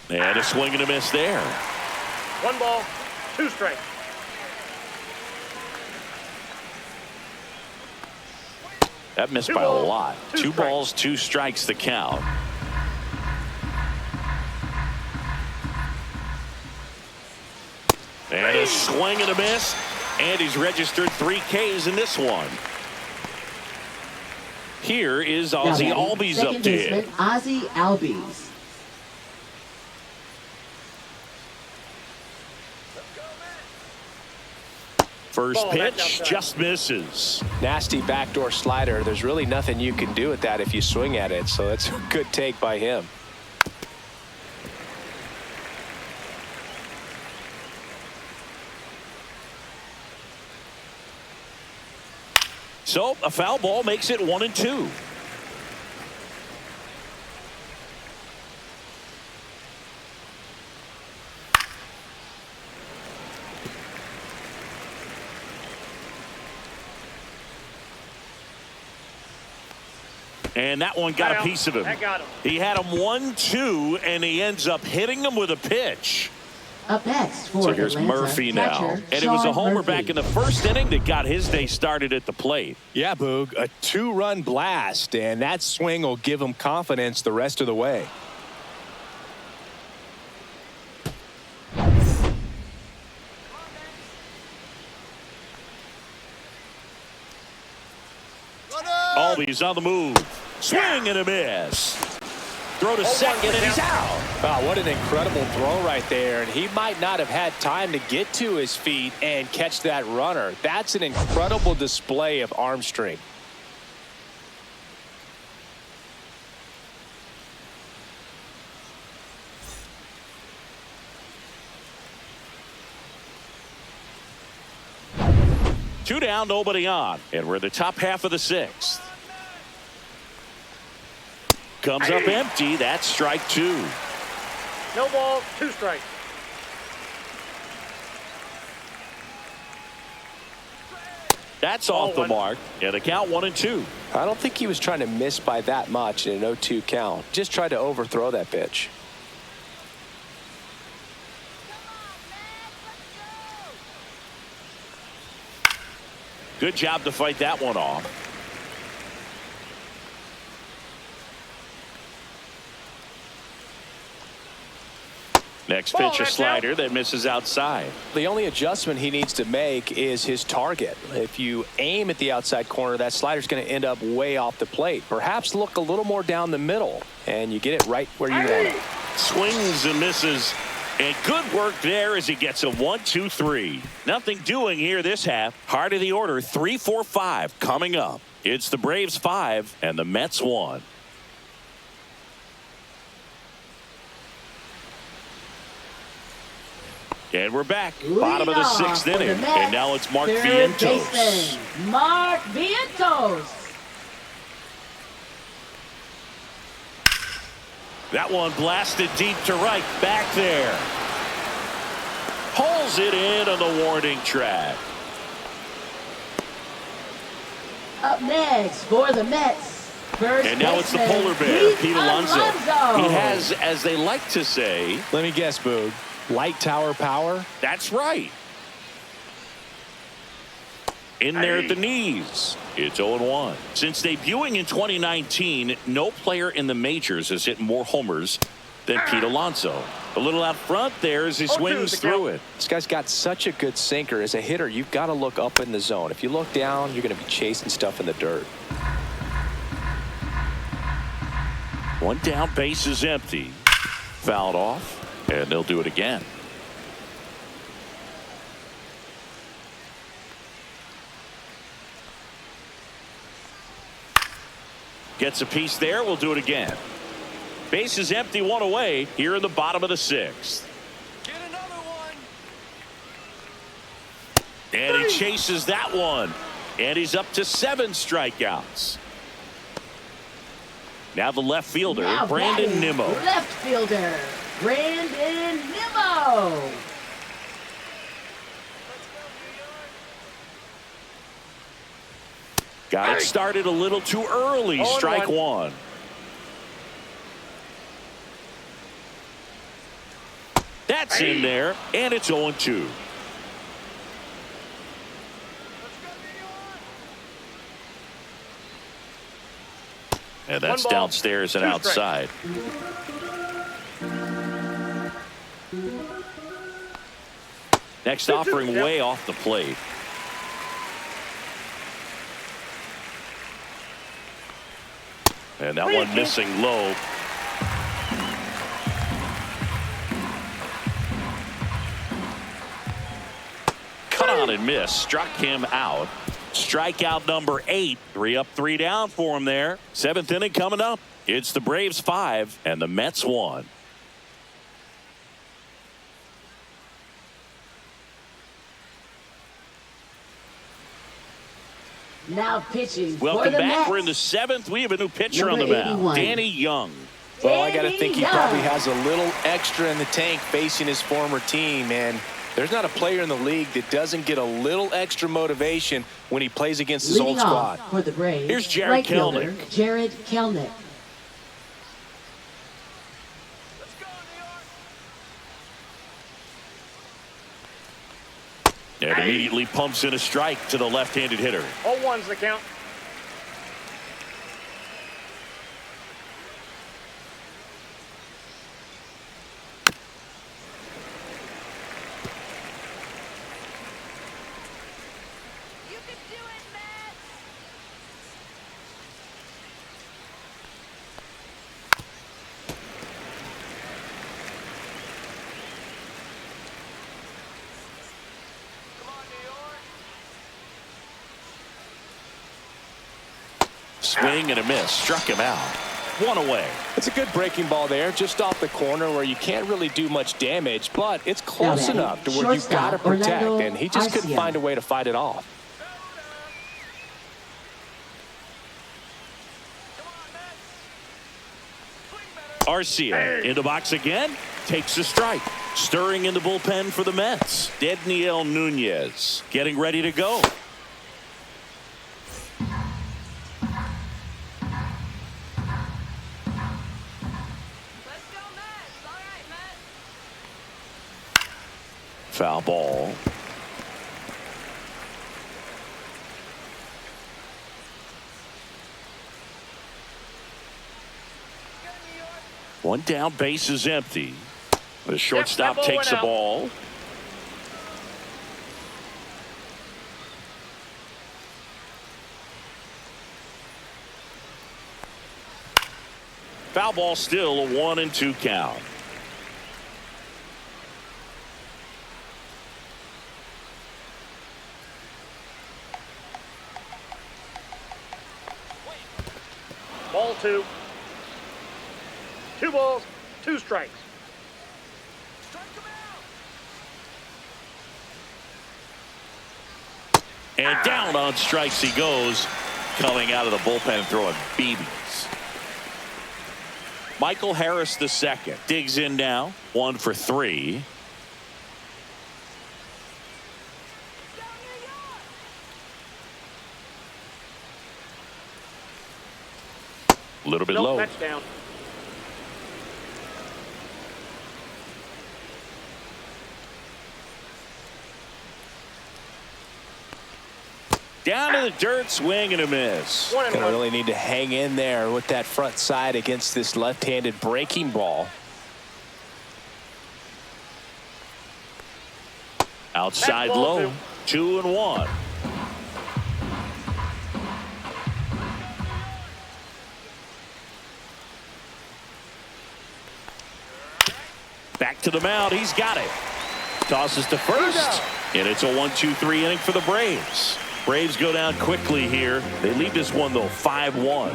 And a swing and a miss there. 1 ball, 2 strikes. That missed by a lot. 2 balls, 2 strikes the count. And a swing and a miss. And he's registered 3 Ks in this one. Here is Ozzie Albies up to hit. Ozzie Albies. First pitch just misses. Nasty backdoor slider. There's really nothing you can do with that if you swing at it. So that's a good take by him. So a foul ball makes it 1-2. And that one got a piece of him. That got him. He had him 1-2, and he ends up hitting him with a pitch. Up next for So here's Atlanta, Murphy now. catcher, And it was a homer Murphy. back in the 1st inning that got his day started at the plate. Yeah, Boog, a 2-run blast, and that swing will give him confidence the rest of the way. Albies on the move. Swing and a miss. Throw to second, and he's out. Wow, what an incredible throw right there. And he might not have had time to get to his feet and catch that runner. That's an incredible display of arm strength. Two down, nobody on. And we're in the top half of the 6th. Comes up empty. That's strike 2. No ball, 2 strikes. That's off the mark. And the count 1-2. I don't think he was trying to miss by that much in an 0-2 count. Just tried to overthrow that pitch. Good job to fight that one off. Next pitch, a slider that misses outside. The only adjustment he needs to make is his target. If you aim at the outside corner, that slider's going to end up way off the plate. Perhaps look a little more down the middle, and you get it right where you want it. Swings and misses. And good work there as he gets a 1-2-3. Nothing doing here this half. Heart of the order, 3-4-5 coming up. It's the Braves 5 and the Mets 1. And we're back. Bottom of the 6th inning. And now it's Mark Vientos. Mark Vientos. That one blasted deep to right. Back there. Pulls it in on the warning track. Up next for the Mets. First and now it's the polar bear, Pete Alonso. He has, as they like to say. Let me guess, Boog. Light tower power? That's right. In there at the knees. It's 0-1. Since debuting in 2019, no player in the majors has hit more homers than Pete Alonso. A little out front there as he swings through it. This guy's got such a good sinker. As a hitter, you've got to look up in the zone. If you look down, you're going to be chasing stuff in the dirt. One down, base is empty. Fouled off, and they'll do it again. Gets a piece there. We'll do it again. Base is empty, one away here in the bottom of the 6th. Get another one. And he chases that one. And he's up to 7 strikeouts. Now the left fielder, Brandon Nimmo. Left fielder, Brandon Nimmo. Got it started a little too early. Strike one. That's in there, and it's 0-2. And that's downstairs and outside. Next offering way off the plate. And that one missing low. Cut on and miss. Struck him out. Strikeout number 8. 3 up, 3 down for him there. 7th inning coming up. It's the Braves 5 and the Mets 1. Now pitching. Welcome back. Mets. We're in the 7th. We have a new pitcher on the mound. Danny Young. Well, I got to think he probably has a little extra in the tank facing his former team. And there's not a player in the league that doesn't get a little extra motivation when he plays against his old squad. For the Braves, here's Jared Kelenic. Jared Kelenic. And immediately pumps in a strike to the left-handed hitter. 0-1's the count. Swing and a miss. Struck him out. 1 away. It's a good breaking ball there, just off the corner where you can't really do much damage, but it's close enough to where you've got to protect, and he just couldn't find a way to fight it off. Arcia in the box again. Takes a strike. Stirring in the bullpen for the Mets. Dedniel Nunez getting ready to go. Foul ball. One down, base is empty. The shortstop takes the ball. Foul ball, still a 1-2 count. Ball 2. 2 balls, 2 strikes. And down on strikes he goes, coming out of the bullpen and throwing BBs. Michael Harris the second digs in now, 1 for 3. A little bit low. That's down. Down to the dirt, swing and a miss. Gonna really need to hang in there with that front side against this left-handed breaking ball. Outside low, 2-1. Back to the mound, he's got it. Tosses to first, and it's a 1-2-3 inning for the Braves. Braves go down quickly here. They lead this one, though, 5-1.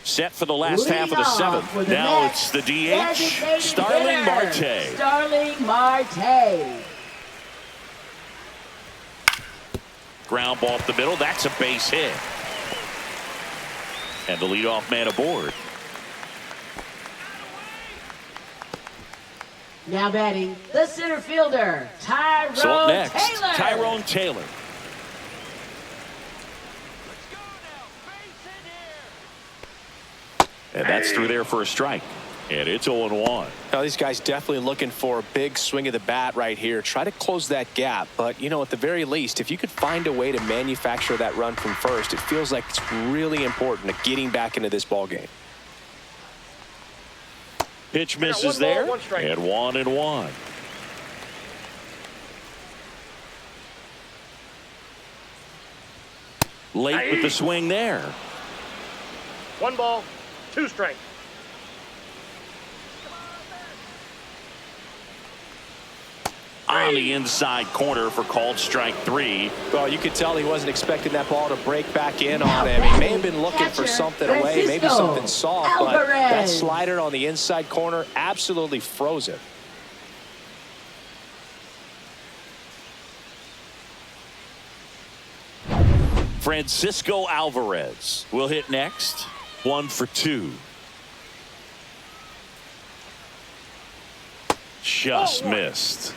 Set for the last half of the seventh. Now it's the DH, Starling Marte. Starling Marte. Ground ball up the middle. That's a base hit. And the leadoff man aboard. Now batting, the center fielder, Tyrone So up next, Taylor. Tyrone Taylor. And that's through there for a strike. And it's 0-1. Now these guys definitely looking for a big swing of the bat right here. Try to close that gap. But, you know, at the very least, if you could find a way to manufacture that run from first, it feels like it's really important to getting back into this ball game. Pitch misses there. And 1-1. Late with the swing there. 1 ball, 2 strikes. On the inside corner for called strike 3. Well, you could tell he wasn't expecting that ball to break back in on him. He may have been looking for something away, maybe something soft, but that slider on the inside corner absolutely froze it. Francisco Alvarez will hit next. 1 for 2. Just missed.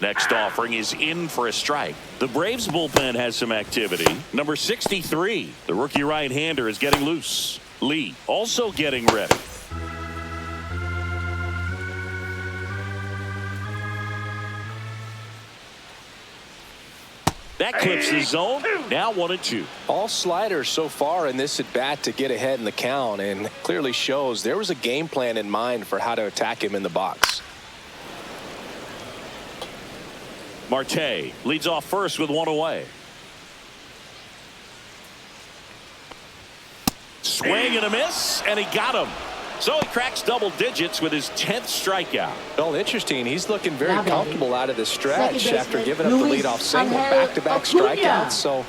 Next offering is in for a strike. The Braves bullpen has some activity. Number 63, the rookie right-hander, is getting loose. Lee also getting ready. That clips the zone. Now 1-2. All sliders so far in this at bat to get ahead in the count, and clearly shows there was a game plan in mind for how to attack him in the box. Marte leads off first with 1 away. Swing and a miss, and he got him. So he cracks double digits with his 10th strikeout. Well, interesting. He's looking very comfortable out of the stretch after giving up the leadoff single, back-to-back strikeouts. So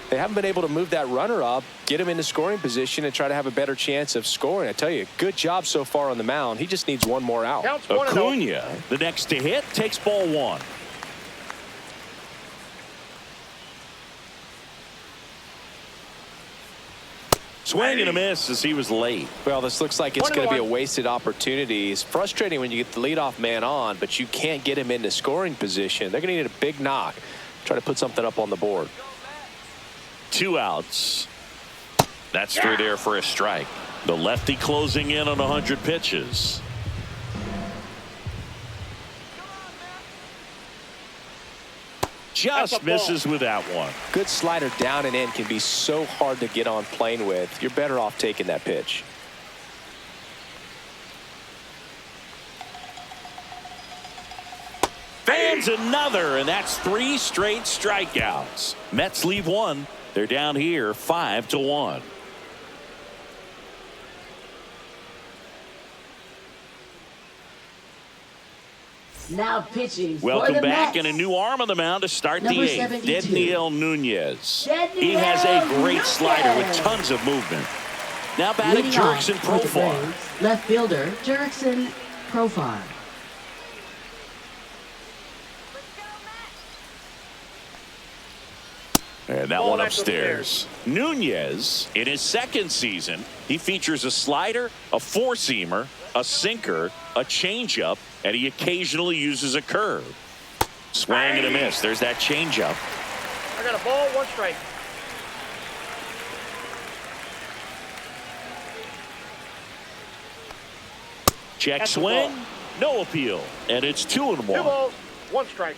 they haven't been able to move that runner up, get him into scoring position, and try to have a better chance of scoring. I tell you, good job so far on the mound. He just needs one more out. Acuna, the next to hit, takes ball 1. Swing and a miss as he was late. Well, this looks like it's going to be a wasted opportunity. It's frustrating when you get the leadoff man on, but you can't get him into scoring position. They're going to need a big knock. Try to put something up on the board. 2 outs. That's through there for a strike. The lefty closing in on 100 pitches. Just misses with that one. Good slider down and in can be so hard to get on plane with. You're better off taking that pitch. Fans another, and that's 3 straight strikeouts. Mets leave 1. They're down here 5-1. Now pitching for Welcome the back, Mets. and a new arm on the mound to start Number the 8th. 72. Daniel Nunez. He has a great slider with tons of movement. Now batting Leading off Jurickson for the Profar. Braves, left fielder Jurickson Profar. And that one upstairs. Nunez, in his 2nd season, he features a slider, a 4-seamer, a sinker, a changeup, and he occasionally uses a curve. Swing and a miss. There's that changeup. I got a ball, 1 strike. Check That's a swing, ball. no appeal, and it's 2-1. 2 balls, 1 strike.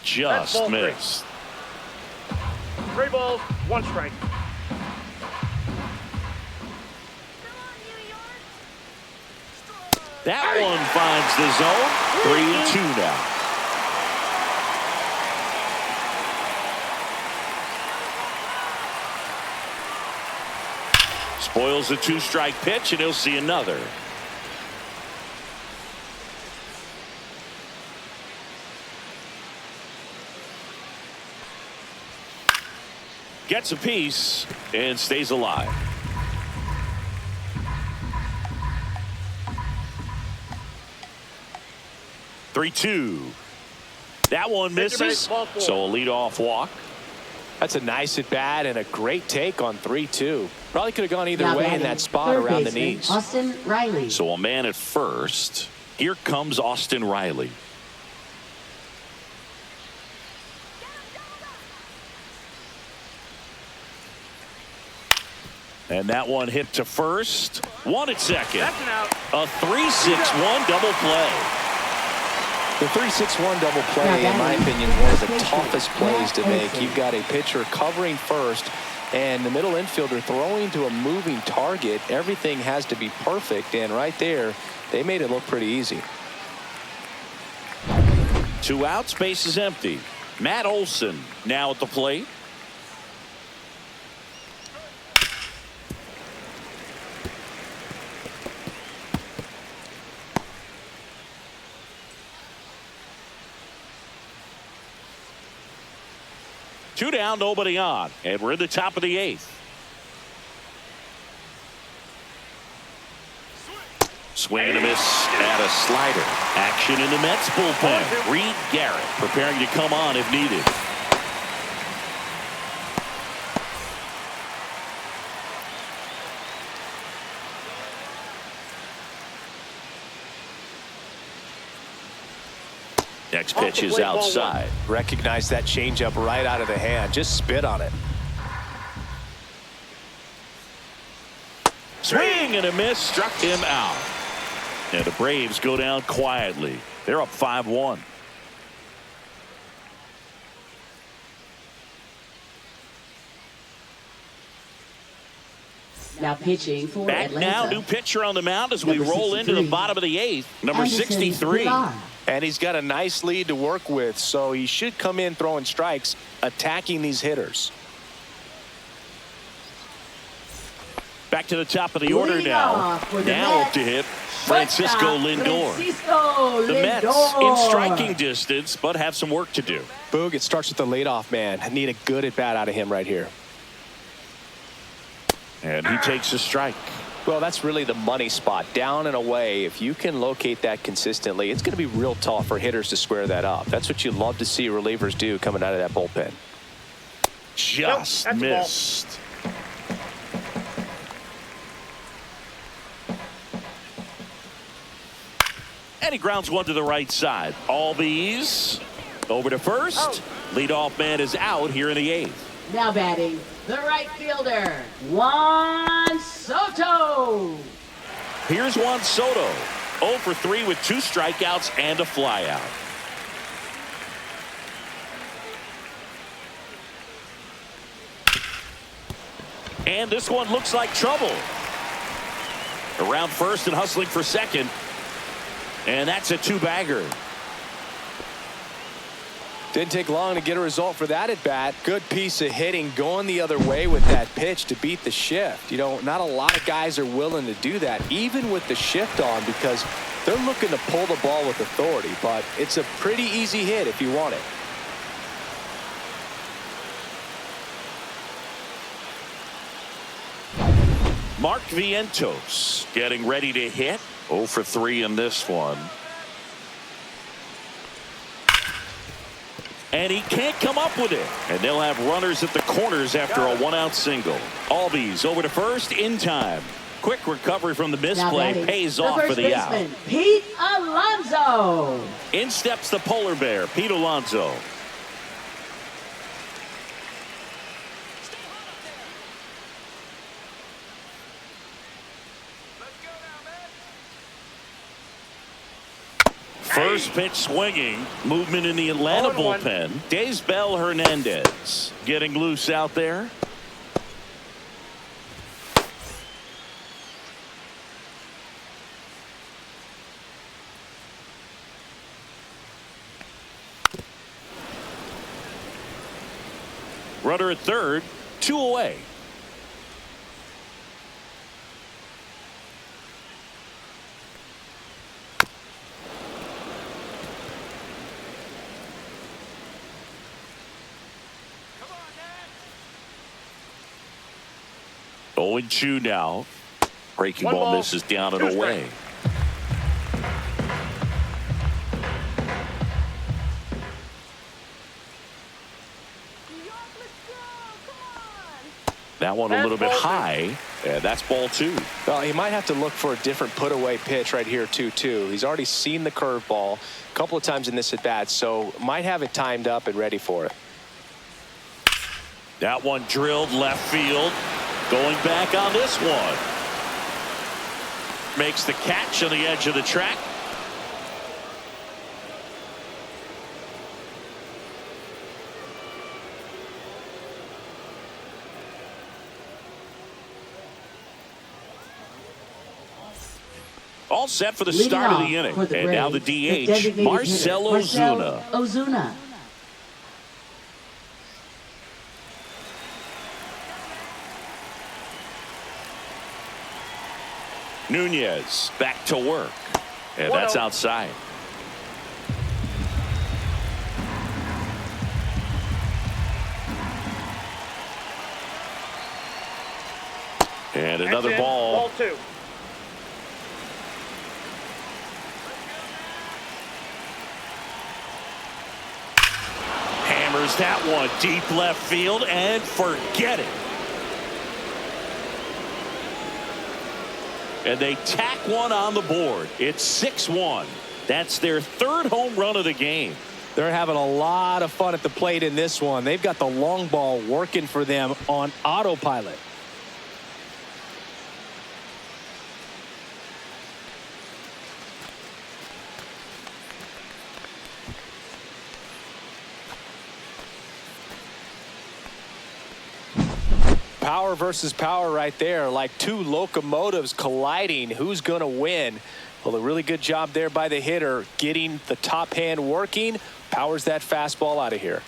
Just ball 3. missed. 3 balls, 1 strike. That one finds the zone. 3-2 now. Spoils the 2-strike pitch, and he'll see another. Gets a piece and stays alive. Three-two. That one misses, so a leadoff walk. That's a nice at bat and a great take on 3-2. Probably could have gone either Now way in batting that spot third around the baseman, knees. Austin Riley. So a man at first. Here comes Austin Riley. And that one hit to first. 1 at second. That's an out. A 3-6-1 double play. The 3-6-1 double play, in my opinion, is one of the toughest plays to make. You've got a pitcher covering first and the middle infielder throwing to a moving target. Everything has to be perfect, and right there, they made it look pretty easy. 2 outs, base is empty. Matt Olson now at the plate. Two down, nobody on, and we're in the top of the 8th. Swing and a miss and a slider. Action in the Mets bullpen. Reed Garrett preparing to come on if needed. Next pitch is outside. Recognize that changeup right out of the hand. Just spit on it. Swing and a miss, struck him out. And the Braves go down quietly. They're up 5-1. Now pitching for Back Atlanta. now, new pitcher on the mound as we Number roll into the 63. bottom of the 8th. Number Anderson 63. Pilar. And he's got a nice lead to work with, so he should come in throwing strikes, attacking these hitters. Back to the top of the order Leading now. off for the Now Mets, up to hit Francisco Lindor. Francisco The Mets Lindor. in striking distance, but have some work to do. Boog, it starts with the leadoff man. I need a good at bat out of him right here. And he takes a strike. Well, that's really the money spot. Down and away, if you can locate that consistently, it's going to be real tough for hitters to square that up. That's what you love to see relievers do coming out of that bullpen. Just missed. And he grounds one to the right side. Albies over to first. Leadoff man is out here in the 8th. Now batting, the right fielder, Juan Soto. Here's Juan Soto. 0 for 3 with 2 strikeouts and a flyout. And this one looks like trouble. Around first and hustling for second. And that's a 2-bagger. Didn't take long to get a result for that at bat. Good piece of hitting going the other way with that pitch to beat the shift. You know, not a lot of guys are willing to do that, even with the shift on, because they're looking to pull the ball with authority. But it's a pretty easy hit if you want it. Mark Vientos getting ready to hit. 0 for 3 in this one. And he can't come up with it. And they'll have runners at the corners after a 1-out single. Albies over to first in time. Quick recovery from the misplay pays off for the out. Pete Alonso. In steps the polar bear, Pete Alonso. First pitch swinging. Movement in the Atlanta bullpen. Daysbel Hernandez getting loose out there. Runner at third. 2 away. Owen Chu now. Breaking ball misses down and away. That one a little bit high, and that's ball 2. Well, he might have to look for a different put-away pitch right here, 2-2. He's already seen the curveball a couple of times in this at-bat, so might have it timed up and ready for it. That one drilled left field. Going back on this one. Makes the catch on the edge of the track. All set for the start of the inning. And now the DH, Marcell Ozuna. Nunez back to work, and that's outside. And another ball. Ball 2. Hammers that one deep left field and forget it. And they tack one on the board. It's 6-1. That's their 3rd home run of the game. They're having a lot of fun at the plate in this one. They've got the long ball working for them on autopilot. Power versus power right there, like 2 locomotives colliding. Who's going to win? Well, a really good job there by the hitter, getting the top hand working. Powers that fastball out of here.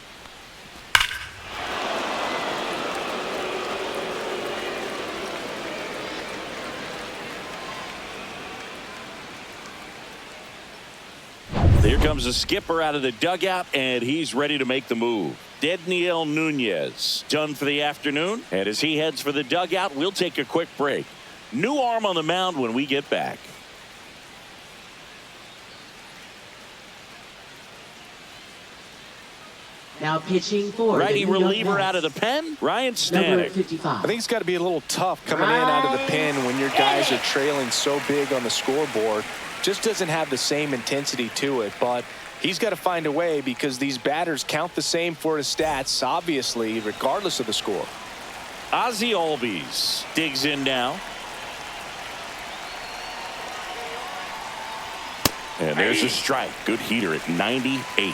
Here comes the skipper out of the dugout, and he's ready to make the move. Dedniel Nunez done for the afternoon, and as he heads for the dugout, we'll take a quick break. New arm on the mound when we get back. Now pitching for righty the New York reliever Mets. out of the pen, Ryan Number Stanek. 55. I think it's got to be a little tough coming in out of the pen when your guys are trailing so big on the scoreboard. Just doesn't have the same intensity to it, but he's got to find a way because these batters count the same for his stats, obviously, regardless of the score. Ozzie Albies digs in now. And there's a strike. Good heater at 98.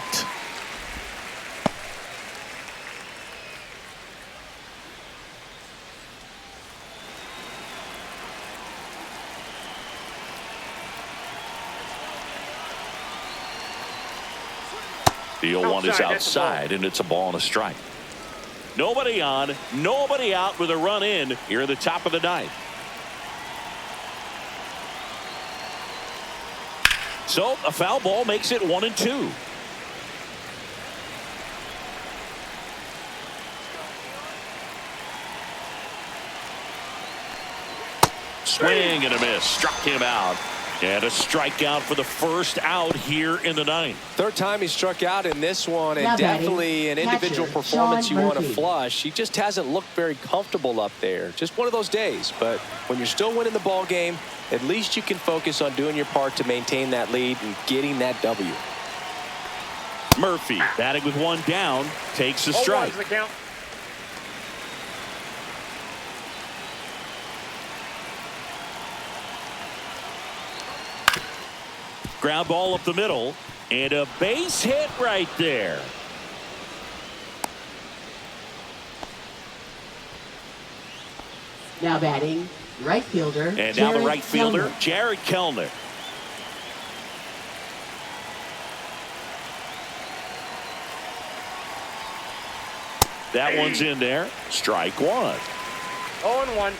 The 0-1 is outside, and it's a ball and a strike. Nobody on, nobody out with a run in here at the top of the ninth. So a foul ball makes it 1-2. Swing and a miss. Struck him out. And a strikeout for the first out here in the ninth. Third time he struck out in this one, and Now definitely an individual catcher, performance Sean you want to Murphy. flush. He just hasn't looked very comfortable up there. Just one of those days. But when you're still winning the ball game, at least you can focus on doing your part to maintain that lead and getting that W. Murphy batting with one down takes a 0-1's strike. the count. Ground ball up the middle and a base hit right there. Now batting, right fielder. And now the Jared right fielder, Kellner. Jared Kellner. That one's in there. Strike one. 0-1.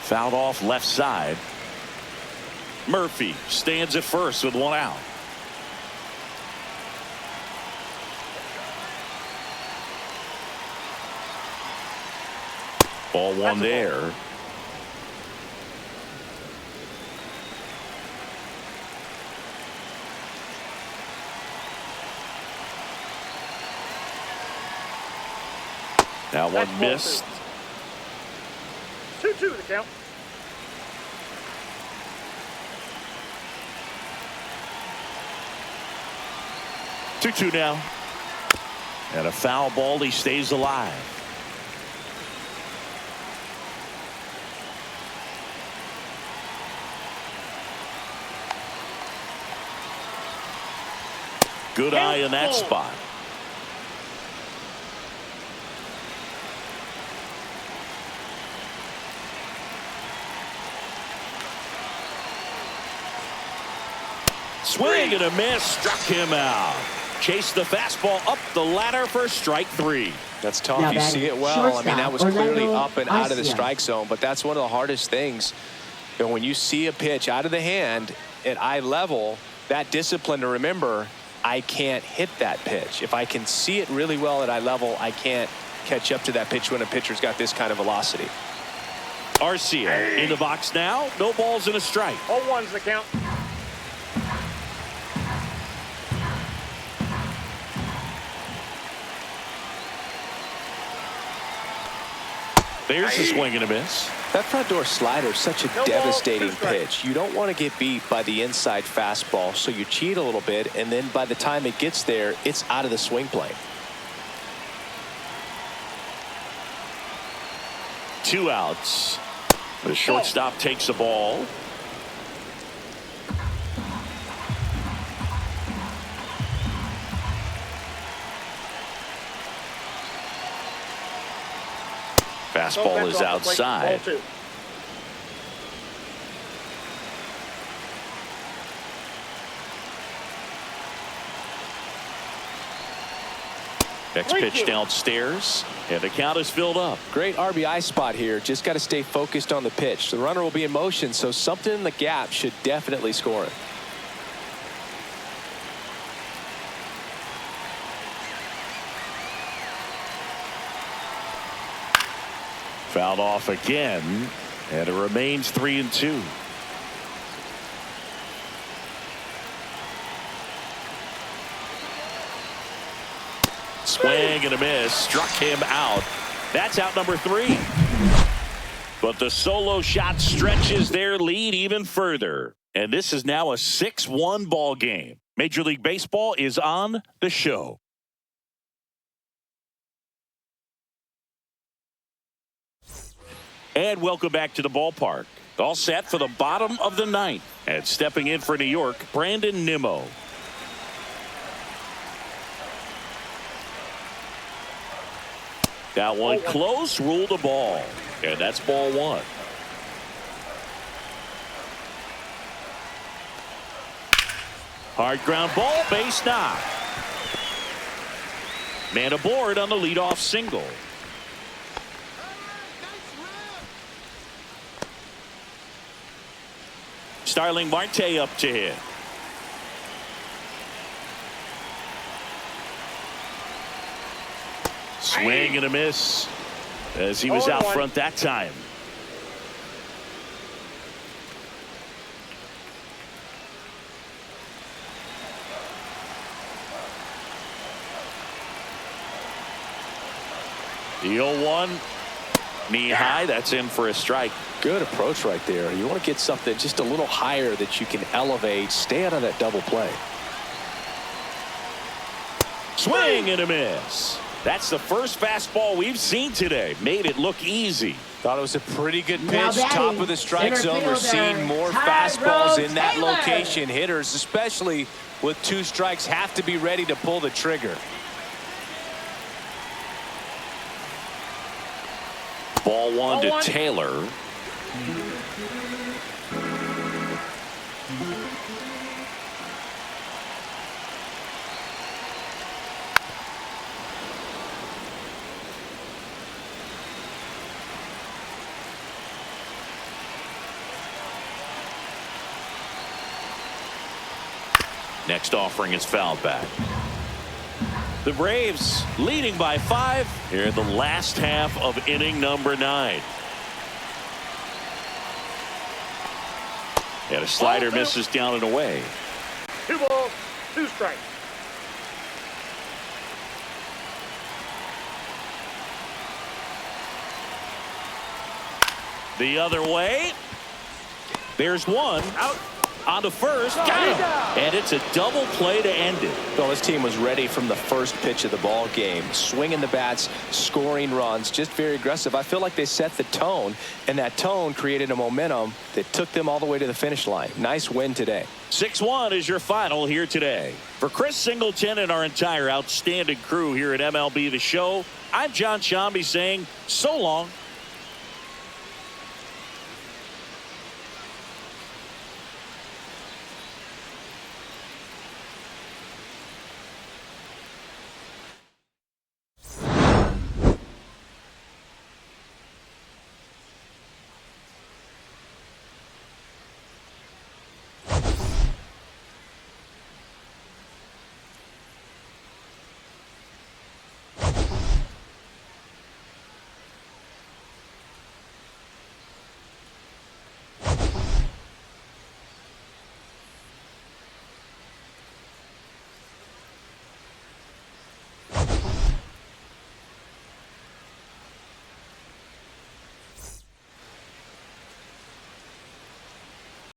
Fouled off left side. Murphy stands at first with one out. Ball one there. Now one That's ball missed. 2-2 the count. Two now. And a foul ball. He stays alive. Good eye in that spot. Swing and a miss. Struck him out. Chased the fastball up the ladder for strike three. That's tough. Now You batting, see it well. I mean, that was shortstop, clearly Orlando up and out of the Arcia. strike zone, but that's one of the hardest things. You know, when you see a pitch out of the hand at eye level, that discipline to remember, I can't hit that pitch. If I can see it really well at eye level, I can't catch up to that pitch when a pitcher's got this kind of velocity. Arcia in the box now. No balls and a strike. 0-1's the count. There's the swing and a miss. That front door slider is such a No ball, devastating 2 strikes. pitch. You don't want to get beat by the inside fastball, so you cheat a little bit, and then by the time it gets there, it's out of the swing plane. 2 outs. The shortstop takes the ball. Fastball is outside. Ball 2. Next pitch downstairs, and the count is filled up. Great RBI spot here. Just got to stay focused on the pitch. The runner will be in motion, so something in the gap should definitely score it. Fouled off again, and it remains 3-2. Swing and a miss. Struck him out. That's out number 3. But the solo shot stretches their lead even further. And this is now a 6-1 ball game. Major League Baseball is on the show. And welcome back to the ballpark. All set for the bottom of the 9th. And stepping in for New York, Brandon Nimmo. That one close, ruled a ball. And that's ball 1. Hard ground ball, base knock. Man aboard on the leadoff single. Starling Marte up to hit. Swing and a miss as he was out front that time. The 0-1 knee high. That's in for a strike. Good approach right there. You want to get something just a little higher that you can elevate. Stay out of that double play. Swing and a miss. That's the first fastball we've seen today. Made it look easy. Thought it was a pretty good pitch. Top of the strike zone. We're seeing more fastballs in that location. Hitters, especially with 2 strikes, have to be ready to pull the trigger. Ball 1 to Taylor. Next offering is fouled back. The Braves leading by 5 here in the last half of inning number 9. And a slider misses down and away. 2 balls, 2 strikes. The other way. There's one. Out. On to first. Got him. And it's a double play to end it. Well, this team was ready from the first pitch of the ball game. Swinging the bats, scoring runs, just very aggressive. I feel like they set the tone, and that tone created a momentum that took them all the way to the finish line. Nice win today. 6-1 is your final here today. For Chris Singleton and our entire outstanding crew here at MLB The Show, I'm John Shambi saying so long.